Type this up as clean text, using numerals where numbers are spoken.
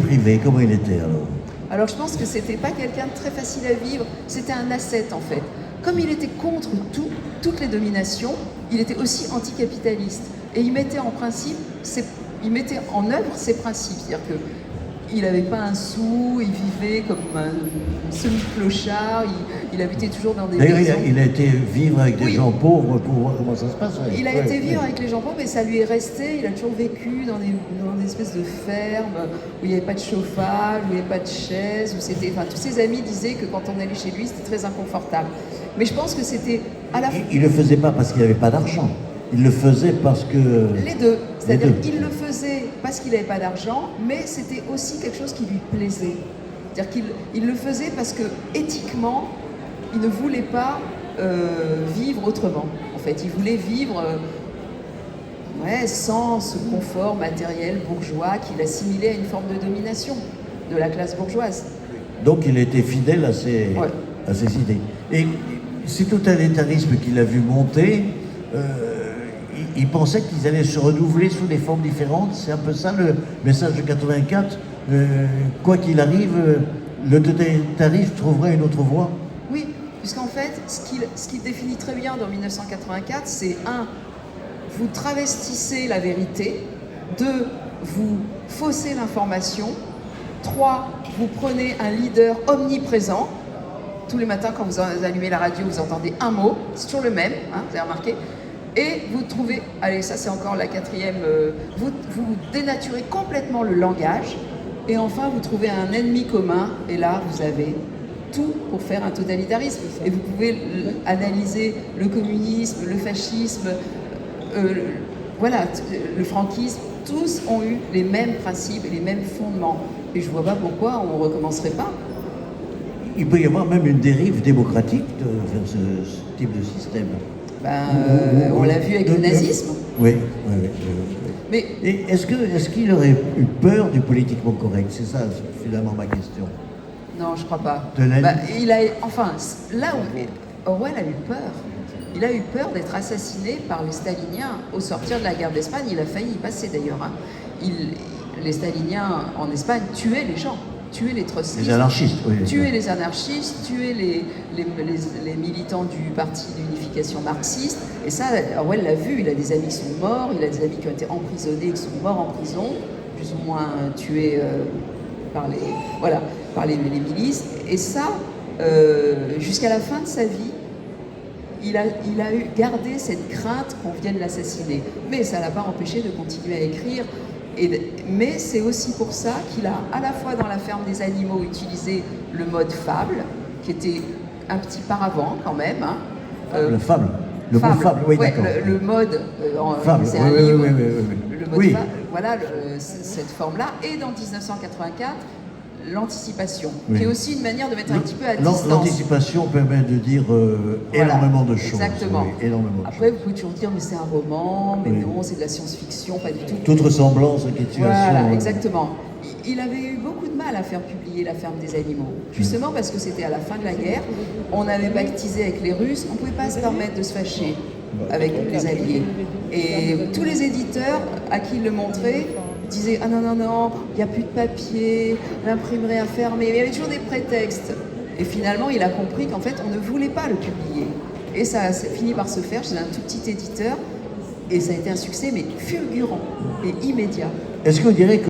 privée, comment il était alors? Alors je pense que c'était pas quelqu'un de très facile à vivre, c'était un ascète en fait. Comme il était contre toutes les dominations, il était aussi anticapitaliste. Et il mettait en principe, il mettait en œuvre ses principes. C'est-à-dire qu'il n'avait pas un sou, il vivait comme un semi-clochard, il habitait toujours dans des D'ailleurs, maisons. il a été vivre avec des Oui. gens pauvres pour voir comment ça se passe. Ouais. Il a Ouais, été vivre ouais. avec les gens pauvres et ça lui est resté. Il a toujours vécu dans des espèces de fermes où il n'y avait pas de chauffage, où il n'y avait pas de chaise, où c'était. Enfin, tous ses amis disaient que quand on allait chez lui, c'était très inconfortable. Mais je pense que c'était à la fois Il le faisait pas parce qu'il n'avait pas d'argent. Il le faisait parce que... les deux. C'est-à-dire Les deux. qu'il le faisait parce qu'il n'avait pas d'argent, mais c'était aussi quelque chose qui lui plaisait. C'est-à-dire qu'il le faisait parce que éthiquement, il ne voulait pas vivre autrement. En fait, il voulait vivre sans ce confort matériel bourgeois qu'il assimilait à une forme de domination de la classe bourgeoise. Donc il était fidèle à ses, Ouais. à ses idées. Et c'est totalitarisme qu'il a vu monter. Il pensait qu'ils allaient se renouveler sous des formes différentes. C'est un peu ça le message de 84. Quoi qu'il arrive, le totalitarisme trouvera une autre voie. Oui, puisqu'en fait, ce qu'il définit très bien dans 1984, c'est vous travestissez la vérité, 2, vous faussez l'information, 3, vous prenez un leader omniprésent. Tous les matins, quand vous allumez la radio, vous entendez un mot, c'est toujours le même, hein, vous avez remarqué. Et vous trouvez, allez, ça c'est encore la quatrième, vous dénaturez complètement le langage. Et enfin, vous trouvez un ennemi commun, et là, vous avez tout pour faire un totalitarisme. Et vous pouvez analyser le communisme, le fascisme, le franquisme, tous ont eu les mêmes principes et les mêmes fondements. Et je ne vois pas pourquoi on ne recommencerait pas. Il peut y avoir même une dérive démocratique vers ce type de système. On l'a vu avec le nazisme. Oui. Mais Et est-ce qu'il aurait eu peur du politiquement correct? C'est ça, finalement, ma question. non, je crois pas. De la- Là où Orwell a eu peur, il a eu peur d'être assassiné par les staliniens au sortir de la guerre d'Espagne. Il a failli y passer d'ailleurs. Hein. Les staliniens en Espagne tuaient les gens, tuaient les trotskistes, Les anarchistes, oui. tuaient les anarchistes, tuaient les militants du parti d'unification marxiste. Et ça, Orwell l'a vu. Il a des amis qui sont morts, il a des amis qui ont été emprisonnés, qui sont morts en prison, plus ou moins tués par les milices. Et ça, jusqu'à la fin de sa vie, il a gardé cette crainte qu'on vienne l'assassiner. Mais ça ne l'a pas empêché de continuer à écrire. Mais c'est aussi pour ça qu'il a, à la fois dans La ferme des animaux, utilisé le mode fable, qui était un petit paravent quand même. Hein. Le fable. Le mot fable, oui, ouais, d'accord. le mode, Fable, c'est oui, un oui, livre, oui, oui. le mode Oui. fable, voilà, cette forme-là. Et dans 1984, l'anticipation, Oui. qui est aussi une manière de mettre un petit peu à distance. L'anticipation permet de dire énormément de choses. Exactement. Oui, énormément de Après, choses. vous pouvez toujours dire, mais c'est un roman, mais Oui. non, c'est de la science-fiction, pas du tout. Toute ressemblance à une situation. Voilà, exactement. Il avait eu beaucoup de mal à faire publier La ferme des animaux, justement parce que c'était à la fin de la guerre, on avait pactisé avec les Russes, on ne pouvait pas se permettre de se fâcher avec les Alliés. Et tous les éditeurs à qui il le montrait disaient « Ah non, non, non, il n'y a plus de papier, l'imprimerie a fermé », mais il y avait toujours des prétextes. Et finalement, il a compris qu'en fait, on ne voulait pas le publier. Et ça a fini par se faire chez un tout petit éditeur, et ça a été un succès, mais fulgurant et immédiat. Est-ce qu'on dirait que